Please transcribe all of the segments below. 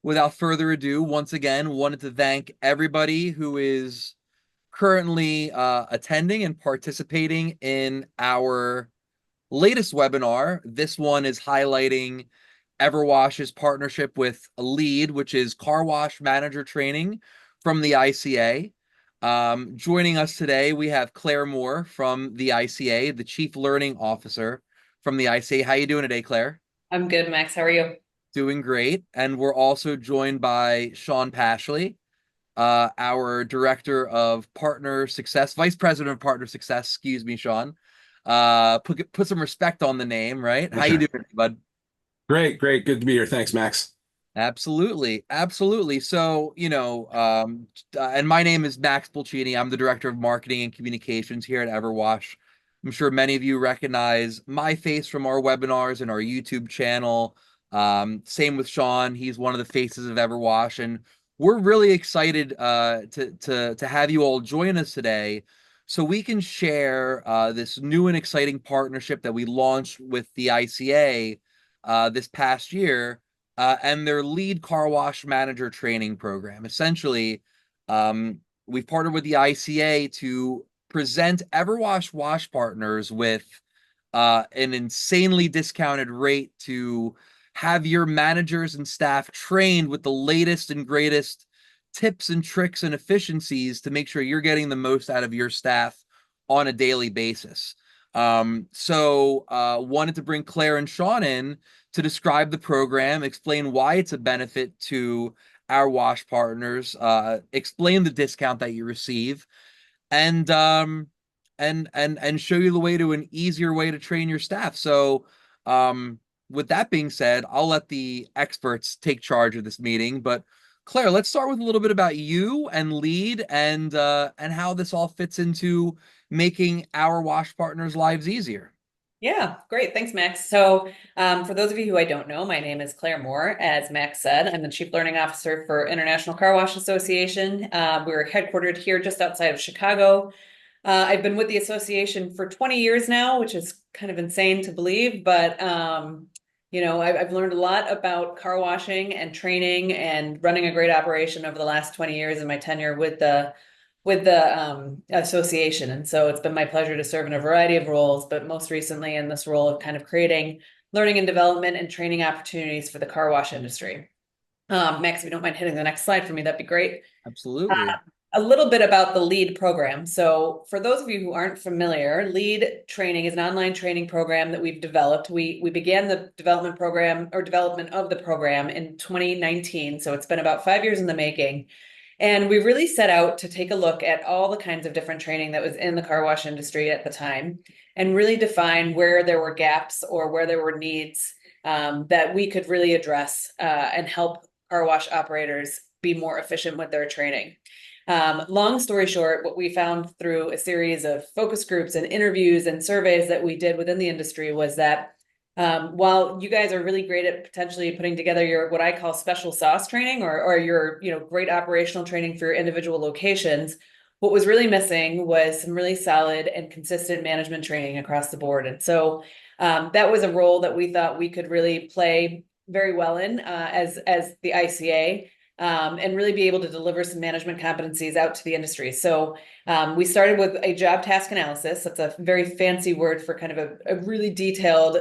without further ado, once again, wanted to thank everybody who is currently attending and participating in our latest webinar. This one is highlighting EverWash's partnership with LEAD, which is car wash manager training from the ICA. Joining us today, we have Claire Moore from the ICA, the Chief Learning Officer from the ICA. How you doing today, Claire? I'm good, Max. How are you? Doing great. And we're also joined by Sean Pashley, our Director of Partner Success, Vice President of Partner Success, excuse me, Sean. Put some respect on the name, right? For How you sure. doing, bud? Great, great. Good to be here. Thanks, Max. Absolutely, absolutely. So, and my name is Max Pulcini. I'm the Director of Marketing and Communications here at EverWash. I'm sure many of you recognize my face from our webinars and our YouTube channel. Same with Sean. He's one of the faces of EverWash, and we're really excited to have you all join us today so we can share this new and exciting partnership that we launched with the ICA this past year and their lead car wash manager training program. Essentially, we've partnered with the ICA to present EverWash wash partners with an insanely discounted rate to have your managers and staff trained with the latest and greatest tips and tricks and efficiencies to make sure you're getting the most out of your staff on a daily basis. Wanted to bring Claire and Sean in to describe the program, explain why it's a benefit to our wash partners, explain the discount that you receive, and show you the way to an easier way to train your staff. So, with that being said, I'll let the experts take charge of this meeting. But Claire, let's start with a little bit about you and Lead and how this all fits into making our wash partners' lives easier. Yeah, great. Thanks, Max. So, for those of you who I don't know, my name is Claire Moore. As Max said, I'm the Chief Learning Officer for International Car Wash Association. We're headquartered here just outside of Chicago. I've been with the association for 20 years now, which is kind of insane to believe, but I've learned a lot about car washing and training and running a great operation over the last 20 years in my tenure with the association. And so it's been my pleasure to serve in a variety of roles, but most recently in this role of kind of creating learning and development and training opportunities for the car wash industry. Max, if you don't mind hitting the next slide for me, that'd be great. Absolutely. A little bit about the LEAD program. So for those of you who aren't familiar, LEAD training is an online training program that we've developed. We began the development of the program in 2019. So it's been about 5 years in the making. And we really set out to take a look at all the kinds of different training that was in the car wash industry at the time and really define where there were gaps or where there were needs that we could really address and help car wash operators be more efficient with their training. Long story short, what we found through a series of focus groups and interviews and surveys that we did within the industry was that while you guys are really great at potentially putting together your what I call special sauce training or your great operational training for your individual locations, what was really missing was some really solid and consistent management training across the board. And so that was a role that we thought we could really play very well in as the ICA. And really be able to deliver some management competencies out to the industry. So we started with a job task analysis. That's a very fancy word for kind of a really detailed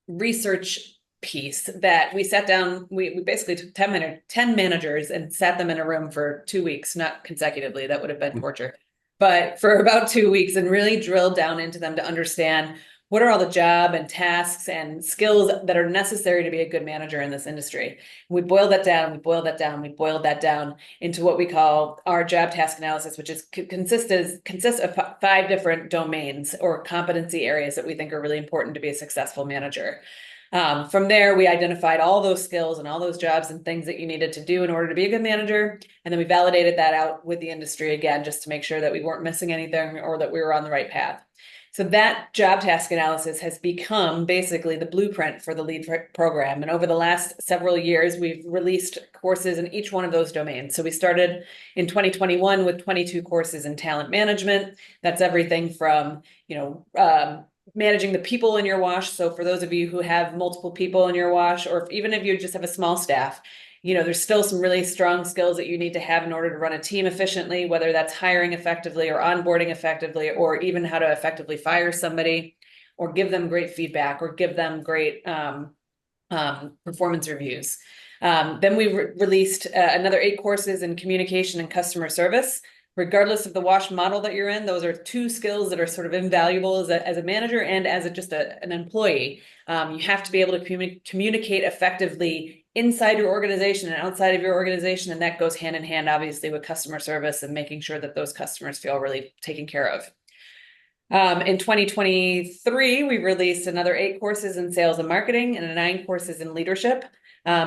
research piece that we sat down. We basically took 10 managers and sat them in a room for 2 weeks, not consecutively. That would have been torture. But for about 2 weeks and really drilled down into them to understand what are all the job and tasks and skills that are necessary to be a good manager in this industry. We boiled that down, we boiled that down into what we call our job task analysis, which consists of 5 different domains or competency areas that we think are really important to be a successful manager. From there, we identified all those skills and all those jobs and things that you needed to do in order to be a good manager. And then we validated that out with the industry again, just to make sure that we weren't missing anything or that we were on the right path. So that job task analysis has become basically the blueprint for the LEAD program. And over the last several years, we've released courses in each one of those domains. So we started in 2021 with 22 courses in talent management. That's everything from, managing the people in your wash. So for those of you who have multiple people in your wash, or even if you just have a small staff, there's still some really strong skills that you need to have in order to run a team efficiently, whether that's hiring effectively or onboarding effectively, or even how to effectively fire somebody or give them great feedback or give them great performance reviews. Then we released another 8 courses in communication and customer service. Regardless of the wash model that you're in, those are 2 skills that are sort of invaluable as a manager and as just an employee. You have to be able to communicate effectively inside your organization and outside of your organization, and that goes hand in hand, obviously, with customer service and making sure that those customers feel really taken care of. In 2023, we released another 8 courses in sales and marketing and 9 courses in leadership.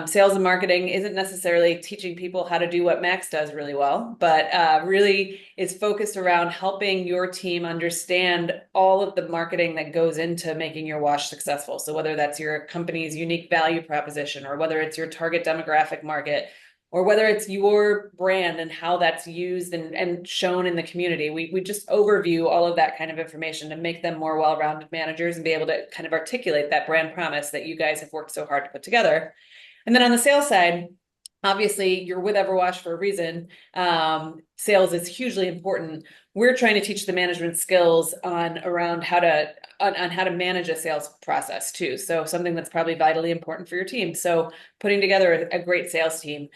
Sales and marketing isn't necessarily teaching people how to do what Max does really well, but really is focused around helping your team understand all of the marketing that goes into making your wash successful. So whether that's your company's unique value proposition, or whether it's your target demographic market, or whether it's your brand and how that's used and shown in the community. We just overview all of that kind of information to make them more well-rounded managers and be able to kind of articulate that brand promise that you guys have worked so hard to put together. And then on the sales side, obviously you're with EverWash for a reason. Sales is hugely important. We're trying to teach the management skills on how to manage a sales process too. So something that's probably vitally important for your team. So putting together a great sales team,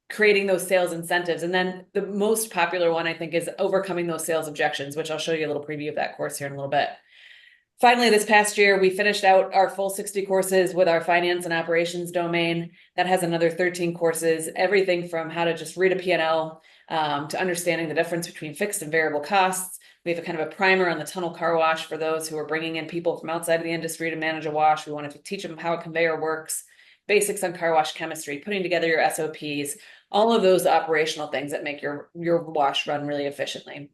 creating those sales incentives. And then the most popular one, I think, is overcoming those sales objections, which I'll show you a little preview of that course here in a little bit. Finally, this past year, we finished out our full 60 courses with our finance and operations domain. That has another 13 courses, everything from how to just read a P&L to understanding the difference between fixed and variable costs. We have a kind of a primer on the tunnel car wash for those who are bringing in people from outside of the industry to manage a wash. We want to teach them how a conveyor works, basics on car wash chemistry, putting together your SOPs, all of those operational things that make your wash run really efficiently.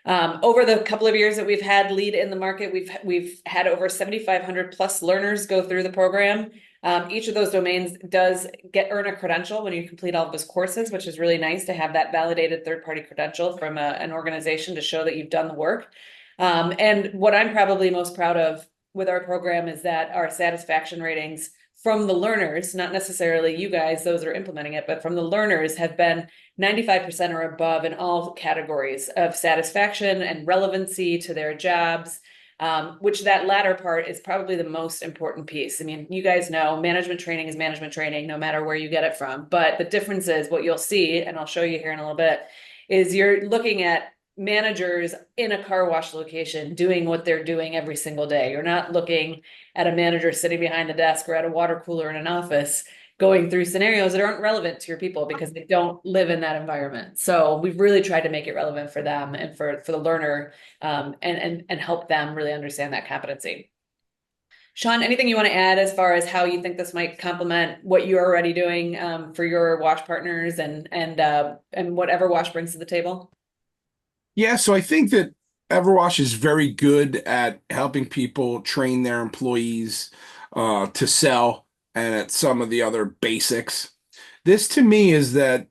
Over the couple of years that we've had Lead in the market, we've had over 7,500 plus learners go through the program. Each of those domains does earn a credential when you complete all of those courses, which is really nice to have that validated third-party credential from an organization to show that you've done the work. And what I'm probably most proud of with our program is that our satisfaction ratings from the learners, not necessarily you guys, those are implementing it, but from the learners have been 95% or above in all categories of satisfaction and relevancy to their jobs, which that latter part is probably the most important piece. I mean, you guys know management training is management training, no matter where you get it from. But the difference is what you'll see, and I'll show you here in a little bit, is you're looking at managers in a car wash location doing what they're doing every single day. You're not looking at a manager sitting behind the desk or at a water cooler in an office going through scenarios that aren't relevant to your people because they don't live in that environment. So we've really tried to make it relevant for them and for the learner, and help them really understand that competency. Sean, anything you want to add as far as how you think this might complement what you're already doing for your wash partners and what EverWash brings to the table? Yeah, so I think that EverWash is very good at helping people train their employees to sell and at some of the other basics. This to me is that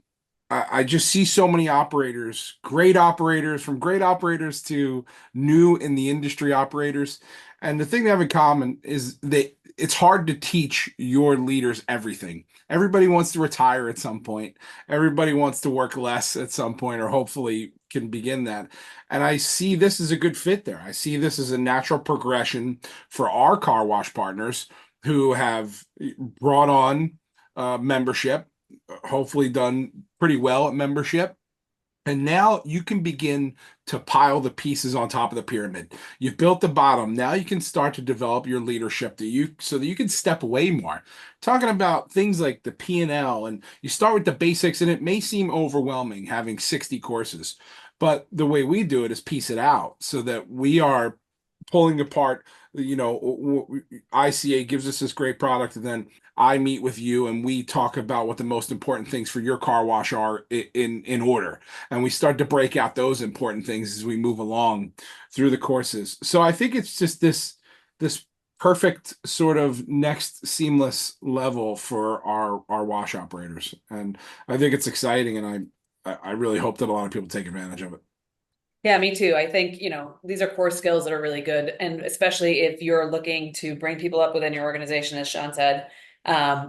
I just see so many operators, from great operators to new in the industry operators. And the thing they have in common is that it's hard to teach your leaders everything. Everybody wants to retire at some point. Everybody wants to work less at some point, or hopefully can begin that. And I see this as a good fit there. I see this as a natural progression for our car wash partners who have brought on membership, hopefully done pretty well at membership. And now you can begin to pile the pieces on top of the pyramid. You've built the bottom. Now you can start to develop your leadership so that you can step away more. Talking about things like the P&L, and you start with the basics, and it may seem overwhelming having 60 courses, but the way we do it is piece it out so that we are pulling apart. ICA gives us this great product, and then I meet with you and we talk about what the most important things for your car wash are in order. And we start to break out those important things as we move along through the courses. So I think it's just this perfect sort of next seamless level for our wash operators. And I think it's exciting, and I really hope that a lot of people take advantage of it. Yeah, me too. I think, these are core skills that are really good. And especially if you're looking to bring people up within your organization, as Sean said,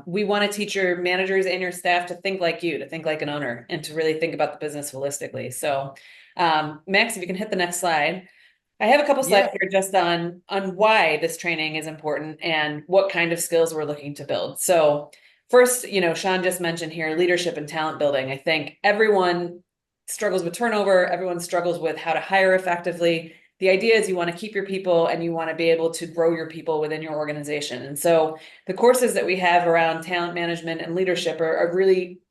we want to teach your managers and your staff to think like you, to think like an owner, and to really think about the business holistically. So, Max, if you can hit the next slide. I have a couple slides Yeah. here just on why this training is important and what kind of skills we're looking to build. So first, Sean just mentioned here leadership and talent building. I think everyone struggles with turnover, everyone struggles with how to hire effectively. The idea is you want to keep your people and you want to be able to grow your people within your organization. And so the courses that we have around talent management and leadership are really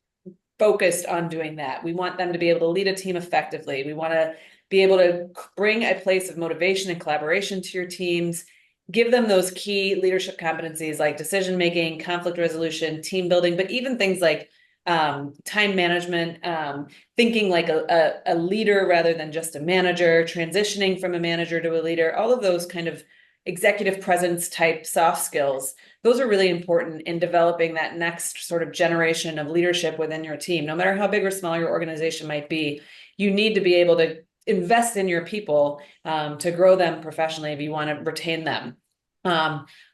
focused on doing that. We want them to be able to lead a team effectively. We want to be able to bring a place of motivation and collaboration to your teams, give them those key leadership competencies like decision making, conflict resolution, team building, but even things like time management, thinking like a leader rather than just a manager, transitioning from a manager to a leader, all of those kind of executive presence type soft skills. Those are really important in developing that next sort of generation of leadership within your team. No matter how big or small your organization might be, you need to be able to invest in your people to grow them professionally if you want to retain them.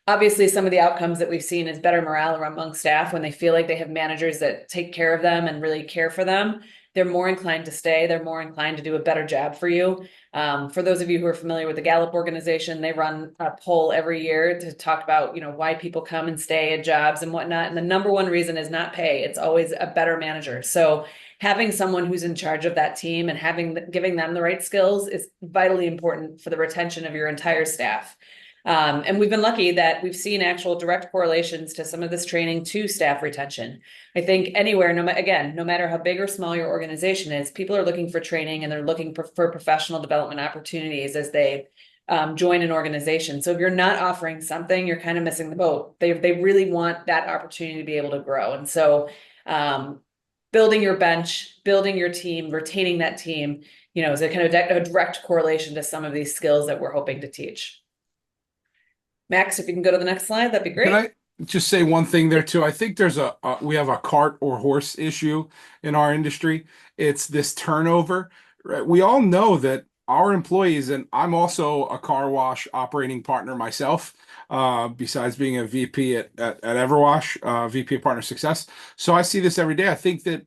Obviously, some of the outcomes that we've seen is better morale among staff when they feel like they have managers that take care of them and really care for them. They're more inclined to stay. They're more inclined to do a better job for you. For those of you who are familiar with the Gallup organization, they run a poll every year to talk about, why people come and stay at jobs and whatnot. And the number one reason is not pay. It's always a better manager. So having someone who's in charge of that team and giving them the right skills is vitally important for the retention of your entire staff. And we've been lucky that we've seen actual direct correlations to some of this training to staff retention. I think anywhere, no matter how big or small your organization is, people are looking for training and they're looking for professional development opportunities as they join an organization. So if you're not offering something, you're kind of missing the boat. They really want that opportunity to be able to grow. And so building your bench, building your team, retaining that team, is a kind of a direct correlation to some of these skills that we're hoping to teach. Max, if you can go to the next slide, that'd be Can great. I just say one thing there too? I think there's we have a cart or horse issue in our industry. It's this turnover. Right? We all know that our employees, and I'm also a car wash operating partner myself, besides being a VP at EverWash, VP of Partner Success. So I see this every day. I think that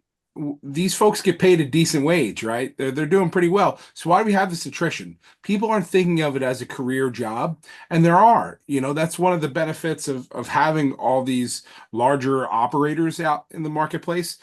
these folks get paid a decent wage, right? They're doing pretty well. So why do we have this attrition? People aren't thinking of it as a career job, and there are. That's one of the benefits of having all these larger operators out in the marketplace.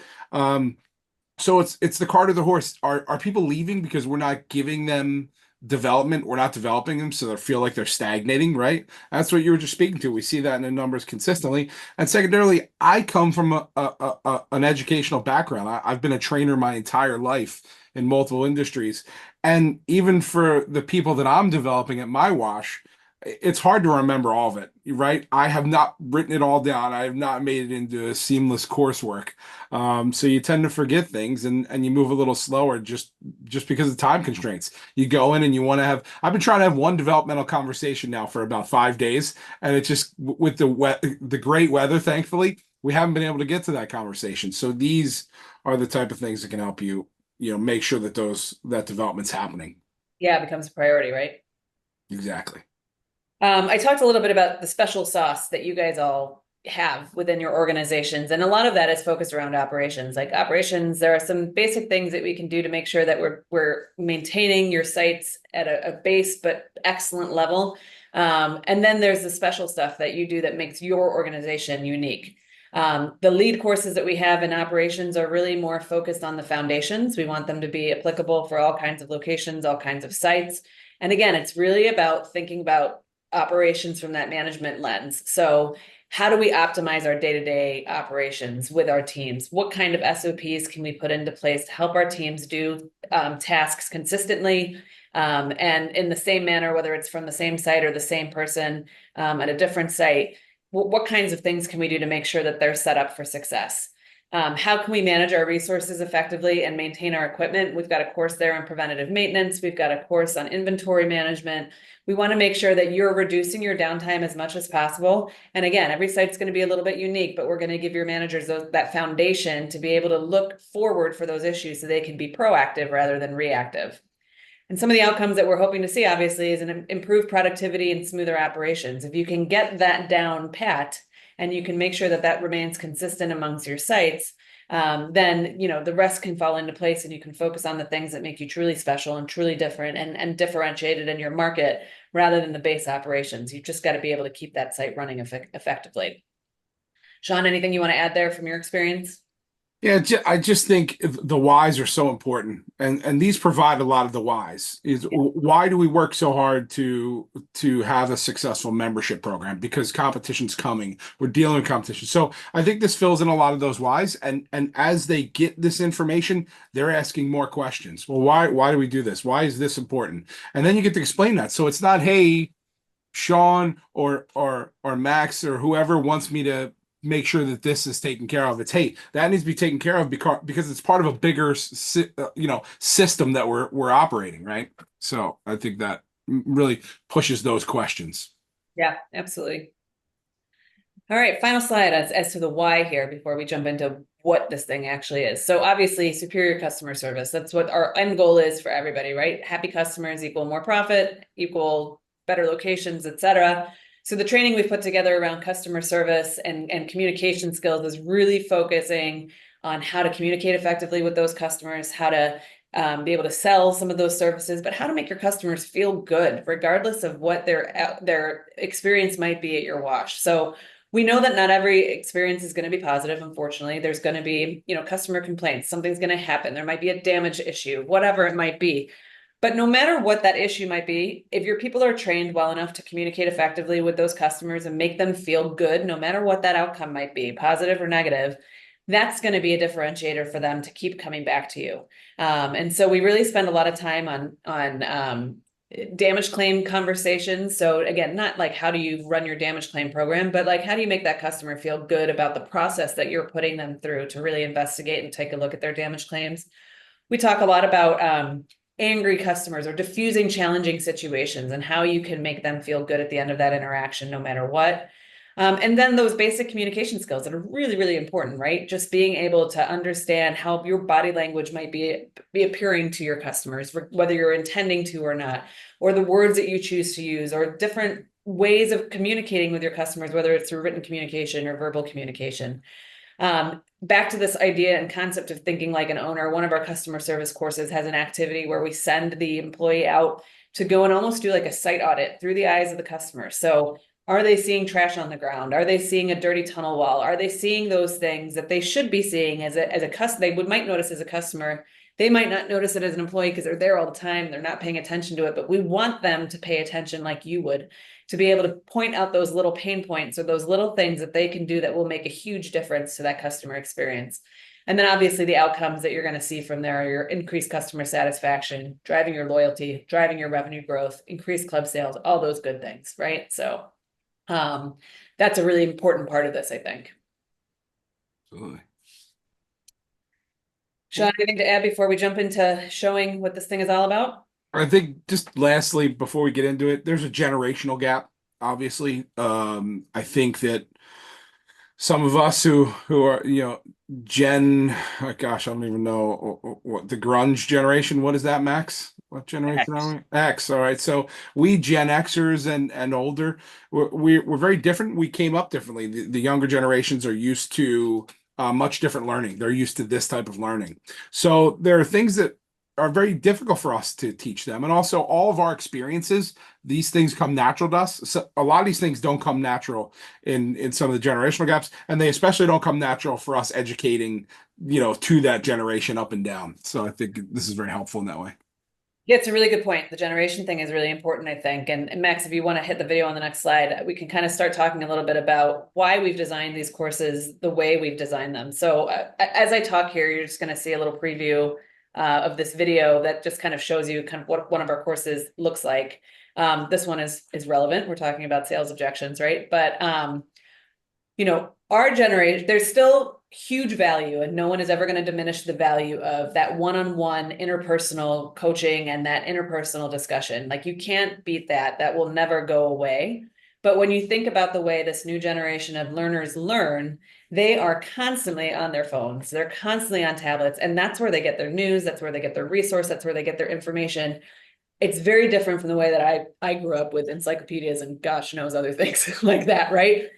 So it's the cart or the horse. Are people leaving because we're not giving them development? We're not developing them, so they feel like they're stagnating, right? That's what you were just speaking to. We see that in the numbers consistently. And secondarily, I come from an educational background. I've been a trainer my entire life in multiple industries, and even for the people that I'm developing at my wash, it's hard to remember all of it, right? I have not written it all down. I have not made it into seamless coursework. So you tend to forget things and you move a little slower just because of time constraints. You go in and you want to have, I've been trying to have one developmental conversation now for about 5 days, and it's just with the great weather, thankfully, we haven't been able to get to that conversation. So these are the type of things that can help you, make sure that that development's happening. Yeah, it becomes a priority, right? Exactly. I talked a little bit about the special sauce that you guys all have within your organizations, and a lot of that is focused around operations. Like operations, there are some basic things that we can do to make sure that we're maintaining your sites at a base but excellent level. And then there's the special stuff that you do that makes your organization unique. The lead courses that we have in operations are really more focused on the foundations. We want them to be applicable for all kinds of locations, all kinds of sites. And again, it's really about thinking about operations from that management lens. So how do we optimize our day-to-day operations with our teams? What kind of SOPs can we put into place to help our teams do tasks consistently and in the same manner, whether it's from the same site or the same person at a different site? What kinds of things can we do to make sure that they're set up for success? How can we manage our resources effectively and maintain our equipment? We've got a course there on preventative maintenance. We've got a course on inventory management. We want to make sure that you're reducing your downtime as much as possible. And again, every site's going to be a little bit unique, but we're going to give your managers that foundation to be able to look forward for those issues so they can be proactive rather than reactive. And some of the outcomes that we're hoping to see, obviously, is an improved productivity and smoother operations. If you can get that down pat, and you can make sure that that remains consistent amongst your sites, then the rest can fall into place, and you can focus on the things that make you truly special and truly different and differentiated in your market, rather than the base operations. You've just got to be able to keep that site running effectively. Sean, anything you want to add there from your experience? Yeah, I just think the whys are so important, and these provide a lot of the whys. Is why do we work so hard to have a successful membership program? Because competition's coming. We're dealing with competition. So I think this fills in a lot of those whys, and as they get this information, they're asking more questions. Well, why do we do this? Why is this important? And then you get to explain that. So it's not, hey, Sean or Max or whoever wants me to make sure that this is taken care of. It's, hey, that needs to be taken care of because it's part of a bigger system that we're operating, right? So I think that really pushes those questions. Yeah, absolutely. All right, final slide as to the why here before we jump into what this thing actually is. So obviously, superior customer service. That's what our end goal is for everybody, right? Happy customers equal more profit, equal better locations, etc. So the training we've put together around customer service and communication skills is really focusing on how to communicate effectively with those customers, how to be able to sell some of those services, but how to make your customers feel good, regardless of what their experience might be at your wash. So we know that not every experience is going to be positive. Unfortunately, there's going to be, customer complaints. Something's going to happen. There might be a damage issue, whatever it might be. But no matter what that issue might be, if your people are trained well enough to communicate effectively with those customers and make them feel good, no matter what that outcome might be, positive or negative, that's going to be a differentiator for them to keep coming back to you. And so we really spend a lot of time on damage claim conversations. So again, not like how do you run your damage claim program, but like how do you make that customer feel good about the process that you're putting them through to really investigate and take a look at their damage claims. We talk a lot about angry customers or diffusing challenging situations and how you can make them feel good at the end of that interaction, no matter what. And then those basic communication skills that are really, really important, right? Just being able to understand how your body language might be appearing to your customers, whether you're intending to or not, or the words that you choose to use, or different ways of communicating with your customers, whether it's through written communication or verbal communication. Back to this idea and concept of thinking like an owner, one of our customer service courses has an activity where we send the employee out to go and almost do like a site audit through the eyes of the customer. So are they seeing trash on the ground? Are they seeing a dirty tunnel wall? Are they seeing those things that they should be seeing as a customer? They might notice as a customer. They might not notice it as an employee because they're there all the time. They're not paying attention to it, but we want them to pay attention like you would, to be able to point out those little pain points or those little things that they can do that will make a huge difference to that customer experience. And then obviously the outcomes that you're going to see from there are your increased customer satisfaction, driving your loyalty, driving your revenue growth, increased club sales, all those good things, right? So that's a really important part of this, I think. Absolutely. Sean, anything to add before we jump into showing what this thing is all about? I think just lastly, before we get into it, there's a generational gap, obviously. I think that some of us who are, oh gosh, I don't even know what the grunge generation, what is that, Max? What generation are we? X. All right. So we Gen Xers and older, we're very different. We came up differently. The younger generations are used to much different learning. They're used to this type of learning. So there are things that are very difficult for us to teach them. And also all of our experiences, these things come natural to us. So a lot of these things don't come natural in some of the generational gaps, and they especially don't come natural for us educating, to that generation up and down. So I think this is very helpful in that way. Yeah, it's a really good point. The generation thing is really important, I think. And Max, if you want to hit the video on the next slide, we can kind of start talking a little bit about why we've designed these courses the way we've designed them. So as I talk here, you're just going to see a little preview of this video that just kind of shows you kind of what one of our courses looks like. This one is relevant. We're talking about sales objections, right? But our generation, there's still huge value, and no one is ever going to diminish the value of that one-on-one interpersonal coaching and that interpersonal discussion. Like, you can't beat that. That will never go away. But when you think about the way this new generation of learners learn, they are constantly on their phones. They're constantly on tablets, and that's where they get their news. That's where they get their resource. That's where they get their information. It's very different from the way that I grew up with encyclopedias and gosh knows other things like that, right?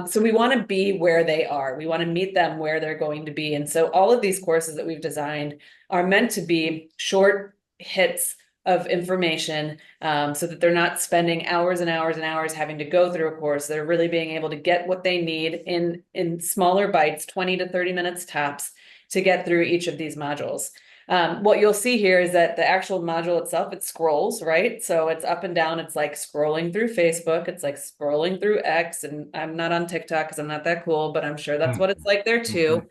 So we want to be where they are. We want to meet them where they're going to be. And so all of these courses that we've designed are meant to be short hits of information, so that they're not spending hours and hours and hours having to go through a course. They're really being able to get what they need in smaller bites, 20 to 30 minutes tops, to get through each of these modules. What you'll see here is that the actual module itself, it scrolls, right? So it's up and down. It's like scrolling through Facebook. It's like scrolling through X. And I'm not on TikTok because I'm not that cool, but I'm sure that's what it's like there too.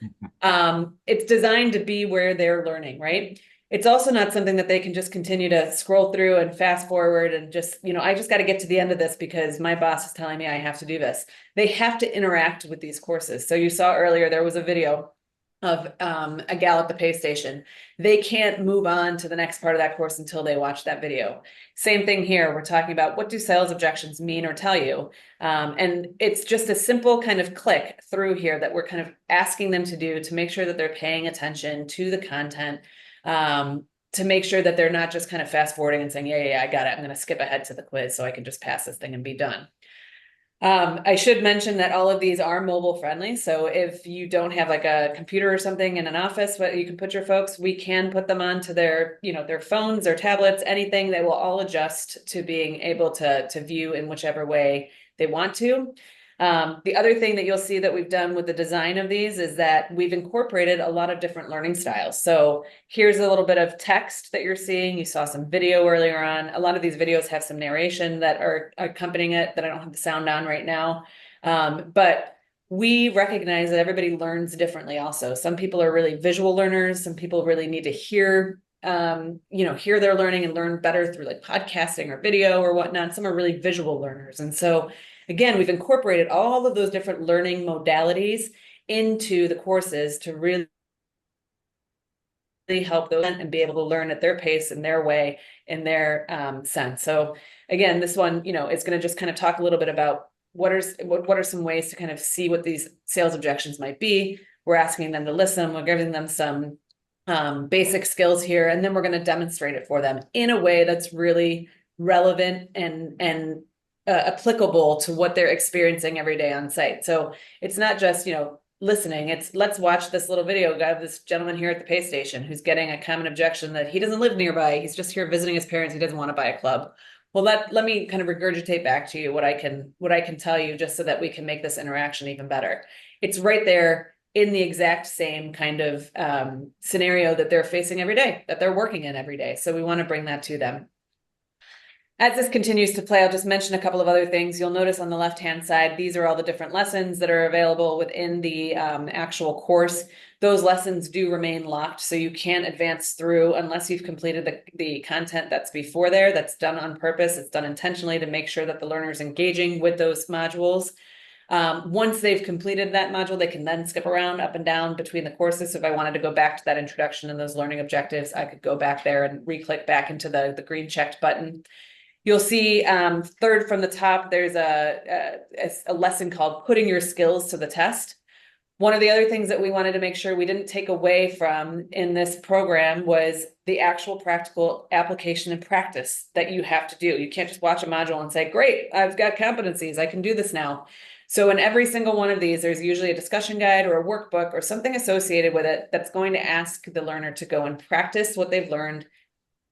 It's designed to be where they're learning, right? It's also not something that they can just continue to scroll through and fast forward and just, I just got to get to the end of this because my boss is telling me I have to do this. They have to interact with these courses. So you saw earlier, there was a video of a gal at the pay station. They can't move on to the next part of that course until they watch that video. Same thing here. We're talking about what do sales objections mean or tell you? And it's just a simple kind of click through here that we're kind of asking them to do to make sure that they're paying attention to the content, to make sure that they're not just kind of fast forwarding and saying, yeah, I got it. I'm going to skip ahead to the quiz so I can just pass this thing and be done. I should mention that all of these are mobile friendly. So if you don't have like a computer or something in an office, but you can put your folks, we can put them onto their, their phones or tablets, anything. They will all adjust to being able to view in whichever way they want to. The other thing that you'll see that we've done with the design of these is that we've incorporated a lot of different learning styles. So here's a little bit of text that you're seeing. You saw some video earlier on. A lot of these videos have some narration that are accompanying it that I don't have the sound on right now. But we recognize that everybody learns differently also. Some people are really visual learners. Some people really need to hear their learning and learn better through like podcasting or video or whatnot. Some are really visual learners. And so again, we've incorporated all of those different learning modalities into the courses to really help those and be able to learn at their pace and their way in their sense. So again, this one, is going to just kind of talk a little bit about what are some ways to kind of see what these sales objections might be. We're asking them to listen. We're giving them some basic skills here, and then we're going to demonstrate it for them in a way that's really relevant and applicable to what they're experiencing every day on site. So it's not just, listening. It's let's watch this little video of this gentleman here at the pay station who's getting a common objection that he doesn't live nearby. He's just here visiting his parents. He doesn't want to buy a club. Well, let me kind of regurgitate back to you what I can tell you just so that we can make this interaction even better. It's right there in the exact same kind of scenario that they're facing every day, that they're working in every day. So we want to bring that to them. As this continues to play, I'll just mention a couple of other things. You'll notice on the left-hand side, these are all the different lessons that are available within the actual course. Those lessons do remain locked, so you can't advance through unless you've completed the content that's before there. That's done on purpose. It's done intentionally to make sure that the learner is engaging with those modules. Once they've completed that module, they can then skip around up and down between the courses. So if I wanted to go back to that introduction and those learning objectives, I could go back there and re-click back into the green checked button. You'll see third from the top, there's a lesson called Putting Your Skills to the Test. One of the other things that we wanted to make sure we didn't take away from in this program was the actual practical application and practice that you have to do. You can't just watch a module and say, great, I've got competencies, I can do this now. So in every single one of these, there's usually a discussion guide or a workbook or something associated with it that's going to ask the learner to go and practice what they've learned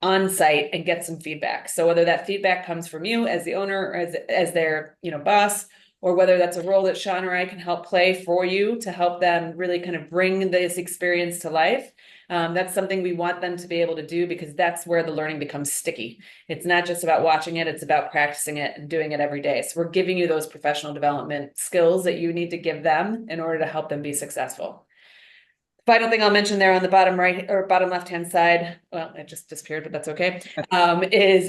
on site and get some feedback. So whether that feedback comes from you as the owner or as their boss, or whether that's a role that Sean or I can help play for you to help them really kind of bring this experience to life. That's something we want them to be able to do because that's where the learning becomes sticky. It's not just about watching it, it's about practicing it and doing it every day. So we're giving you those professional development skills that you need to give them in order to help them be successful. Final thing I'll mention there on the bottom right or bottom left-hand side, well, it just disappeared, but that's okay, is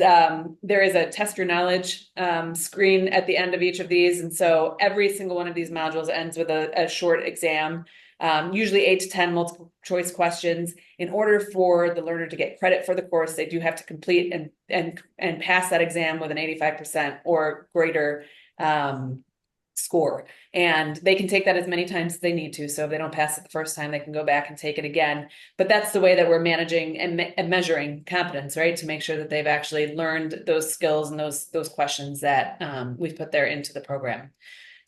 there is a test your knowledge screen at the end of each of these. And so every single one of these modules ends with a short exam, usually 8 to 10 multiple choice questions. In order for the learner to get credit for the course, they do have to complete and pass that exam with an 85% or greater score, and they can take that as many times as they need to. So if they don't pass it the first time, they can go back and take it again. But that's the way that we're managing and measuring competence, right? To make sure that they've actually learned those skills and those questions that we've put there into the program.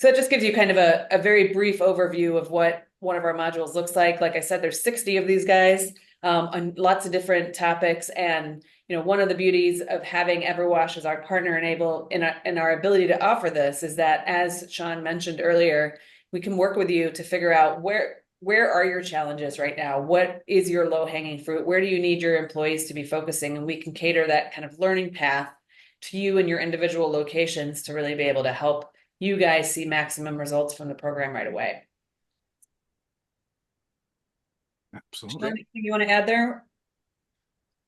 So it just gives you kind of a very brief overview of what one of our modules looks like. Like I said, there's 60 of these guys on lots of different topics. And one of the beauties of having EverWash as our partner in our ability to offer this is that, as Sean mentioned earlier, we can work with you to figure out where are your challenges right now? What is your low-hanging fruit? Where do you need your employees to be focusing? And we can cater that kind of learning path to you and your individual locations to really be able to help you guys see maximum results from the program right away. Absolutely. Sean, anything you want to add there?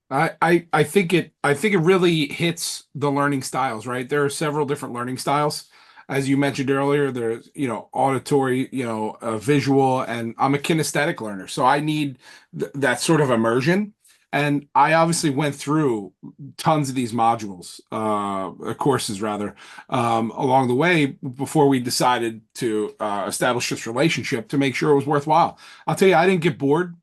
I think it really hits the learning styles, right? There are several different learning styles. As you mentioned earlier, there's, auditory, visual, and I'm a kinesthetic learner. So I need that sort of immersion. And I obviously went through tons of these modules, courses rather, along the way before we decided to establish this relationship to make sure it was worthwhile. I'll tell you, I didn't get bored.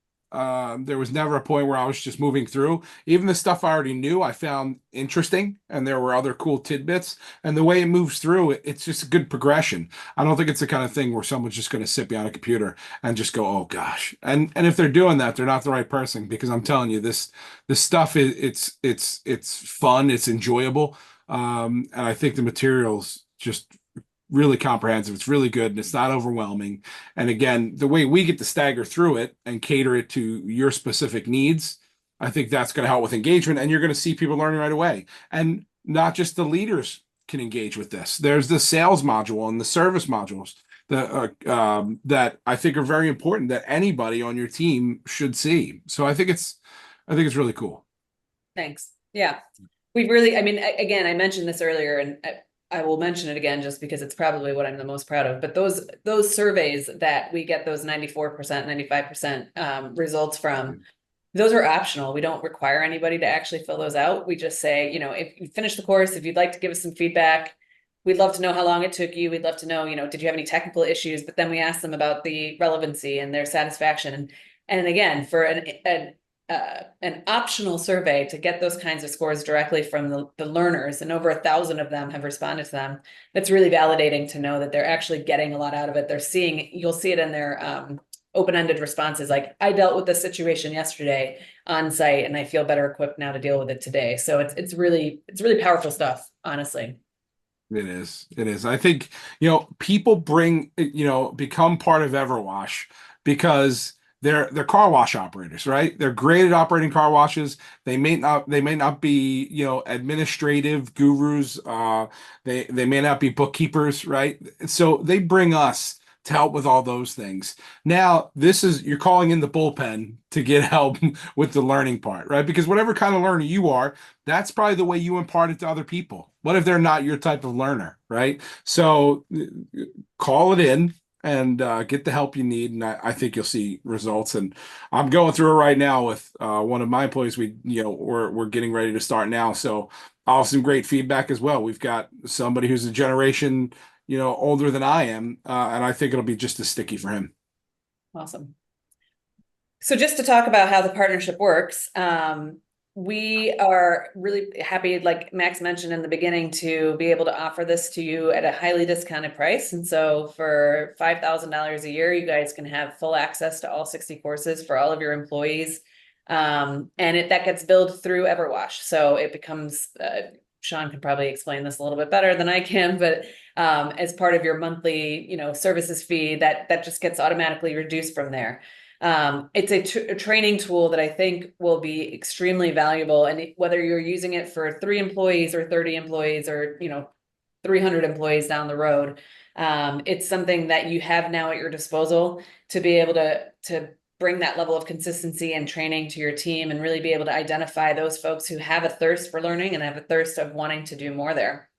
There was never a point where I was just moving through. Even the stuff I already knew, I found interesting, and there were other cool tidbits. And the way it moves through, it's just a good progression. I don't think it's the kind of thing where someone's just going to sit behind a computer and just go, "Oh gosh." And if they're doing that, they're not the right person, because I'm telling you, this stuff is it's fun, it's enjoyable, and I think the materials just really comprehensive. It's really good, and it's not overwhelming. And again, the way we get to stagger through it and cater it to your specific needs, I think that's going to help with engagement, and you're going to see people learning right away. And not just the leaders can engage with this. There's the sales module and the service modules that I think are very important that anybody on your team should see. So I think it's really cool. Thanks. Yeah. We've really, I mean, again, I mentioned this earlier, and I will mention it again just because it's probably what I'm the most proud of. But those surveys that we get those 94%, 95% results from, those are optional. We don't require anybody to actually fill those out. We just say, if you finish the course, if you'd like to give us some feedback, we'd love to know how long it took you. We'd love to know, did you have any technical issues? But then we ask them about the relevancy and their satisfaction. And again, for an optional survey to get those kinds of scores directly from the learners, and over 1,000 of them have responded to them. That's really validating to know that they're actually getting a lot out of it. You'll see it in their open-ended responses. Like, I dealt with this situation yesterday on site, and I feel better equipped now to deal with it today. So it's really powerful stuff, honestly. It is. It is. I think, people become part of EverWash because they're car wash operators, right? They're great at operating car washes. They may not be, administrative gurus. They may not be bookkeepers, right? So they bring us to help with all those things. Now, you're calling in the bullpen to get help with the learning part, right? Because whatever kind of learner you are, that's probably the way you impart it to other people. What if they're not your type of learner, right? So call it in and get the help you need, and I think you'll see results. And I'm going through it right now with one of my employees. We're getting ready to start now, so I'll have some great feedback as well. We've got somebody who's a generation older than I am, and I think it'll be just as sticky for him. Awesome. So just to talk about how the partnership works, we are really happy, like Max mentioned in the beginning, to be able to offer this to you at a highly discounted price. And so for $5,000 a year, you guys can have full access to all 60 courses for all of your employees. And that gets billed through EverWash. So it becomes, Sean can probably explain this a little bit better than I can, but as part of your monthly, services fee, that just gets automatically reduced from there. It's a training tool that I think will be extremely valuable. And whether you're using it for 3 employees or 30 employees or, 300 employees down the road, it's something that you have now at your disposal to be able to bring that level of consistency and training to your team, and really be able to identify those folks who have a thirst for learning and have a thirst of wanting to do more there.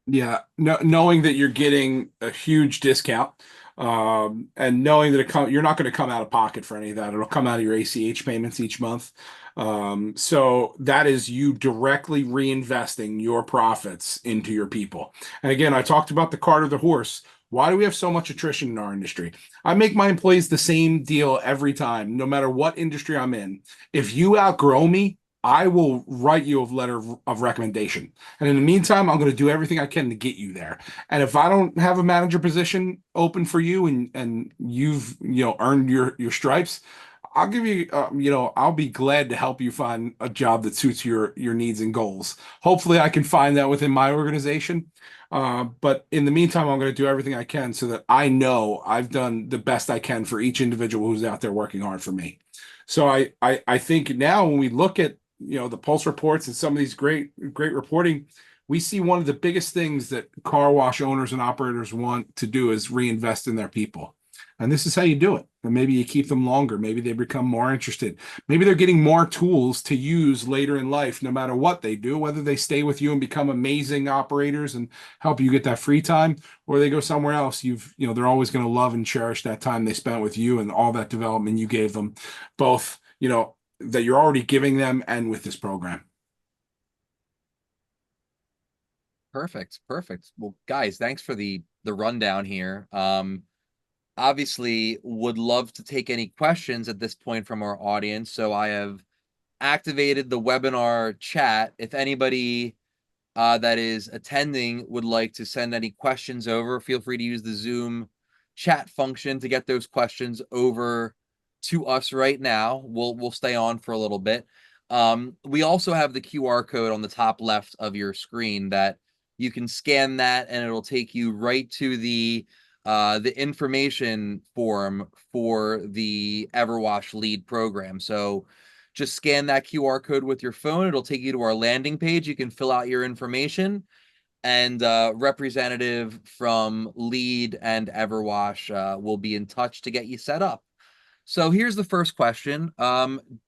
Yeah, knowing that you're getting a huge discount, and knowing that you're not going to come out of pocket for any of that. It'll come out of your ACH payments each month. So that is you directly reinvesting your profits into your people. And again, I talked about the cart or the horse. Why do we have so much attrition in our industry? I make my employees the same deal every time, no matter what industry I'm in. If you outgrow me, I will write you a letter of recommendation. And in the meantime, I'm going to do everything I can to get you there. And if I don't have a manager position open for you and you've, earned your stripes, I'll give you, I'll be glad to help you find a job that suits your needs and goals. Hopefully, I can find that within my organization. But in the meantime, I'm going to do everything I can so that I know I've done the best I can for each individual who's out there working hard for me. So I think now when we look at the pulse reports and some of these great reporting, we see one of the biggest things that car wash owners and operators want to do is reinvest in their people. And this is how you do it. And maybe you keep them longer. Maybe they become more interested. Maybe they're getting more tools to use later in life, no matter what they do, whether they stay with you and become amazing operators and help you get that free time, or they go somewhere else. They're always going to love and cherish that time they spent with you and all that development you gave them, both, that you're already giving them and with this program. Perfect. Perfect. Well, guys, thanks for the rundown here. Obviously would love to take any questions at this point from our audience. So I have activated the webinar chat. If anybody that is attending would like to send any questions over, feel free to use the Zoom chat function to get those questions over to us right now. We'll stay on for a little bit. We also have the QR code on the top left of your screen that you can scan that and it'll take you right to the information form for the EverWash lead program. So just scan that QR code with your phone. It'll take you to our landing page. You can fill out your information, and representative from lead and EverWash will be in touch to get you set up. So here's the first question.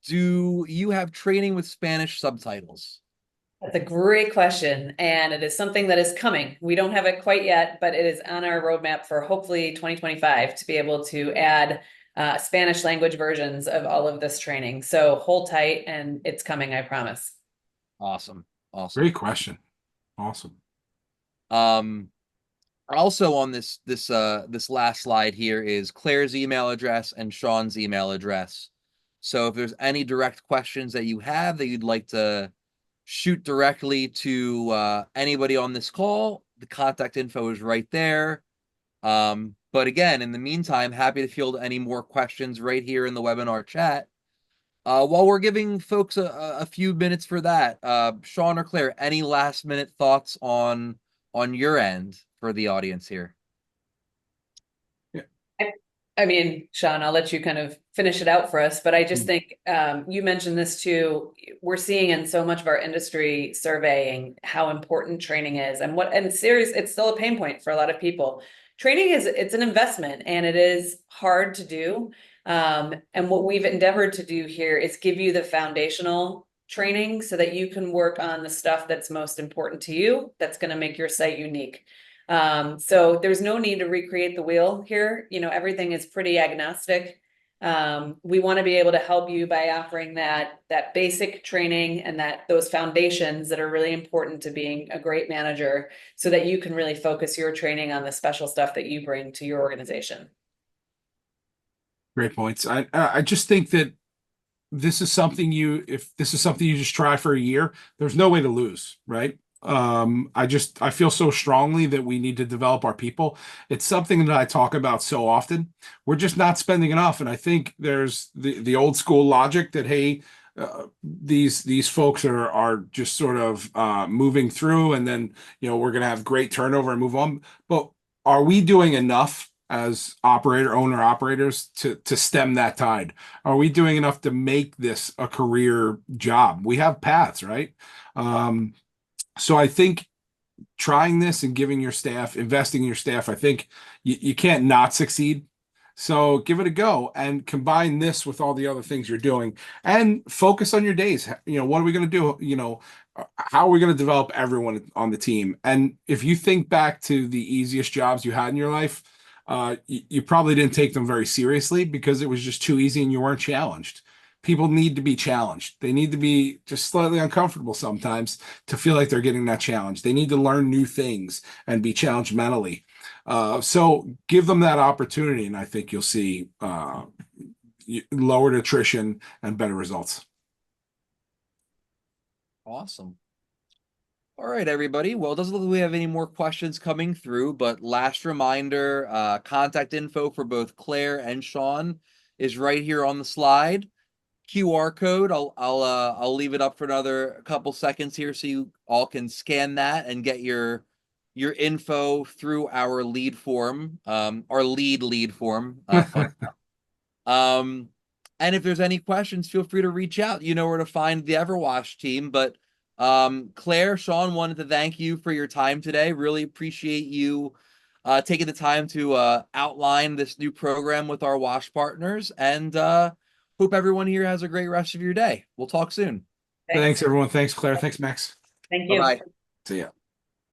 Do you have training with Spanish subtitles? That's a great question, and it is something that is coming. We don't have it quite yet, but it is on our roadmap for hopefully 2025 to be able to add Spanish language versions of all of this training. So hold tight, and it's coming, I promise. Awesome. Awesome. Great question. Awesome. Also on this last slide here is Claire's email address and Sean's email address. So if there's any direct questions that you have that you'd like to shoot directly to anybody on this call, the contact info is right there. But again, in the meantime, happy to field any more questions right here in the webinar chat. While we're giving folks a few minutes for that, Sean or Claire, any last minute thoughts on your end for the audience here? I mean, Sean, I'll let you kind of finish it out for us, but I just think you mentioned this too. We're seeing in so much of our industry surveying how important training is, and serious, it's still a pain point for a lot of people. Training it's an investment, and it is hard to do. And what we've endeavored to do here is give you the foundational training so that you can work on the stuff that's most important to you, that's going to make your site unique. So there's no need to recreate the wheel here. Everything is pretty agnostic. We want to be able to help you by offering that basic training and those foundations that are really important to being a great manager so that you can really focus your training on the special stuff that you bring to your organization. Great points. I just think that if this is something you just try for a year, there's no way to lose, right? I feel so strongly that we need to develop our people. It's something that I talk about so often. We're just not spending enough. And I think there's the old school logic that, hey, these folks are just sort of moving through, and then we're going to have great turnover and move on. But are we doing enough as owner operators to stem that tide? Are we doing enough to make this a career job? We have paths, right? So I think trying this and investing in your staff, I think you can't not succeed. So give it a go and combine this with all the other things you're doing and focus on your days. What are we going to do? How are we going to develop everyone on the team? And if you think back to the easiest jobs you had in your life, you probably didn't take them very seriously because it was just too easy and you weren't challenged. People need to be challenged. They need to be just slightly uncomfortable sometimes to feel like they're getting that challenge. They need to learn new things and be challenged mentally. So give them that opportunity, and I think you'll see lowered attrition and better results. Awesome. All right, everybody. Well, it doesn't look like we have any more questions coming through, but last reminder, contact info for both Claire and Sean is right here on the slide. QR code. I'll leave it up for another couple seconds here so you all can scan that and get your info through our lead form, our lead form. Fun. And if there's any questions, feel free to reach out. You know where to find the EverWash team. But Claire, Sean, wanted to thank you for your time today. Really appreciate you taking the time to outline this new program with our wash partners, and hope everyone here has a great rest of your day. We'll talk soon. Thanks, everyone. Thanks, Claire. Thanks, Max. Thank Bye you. bye. See ya.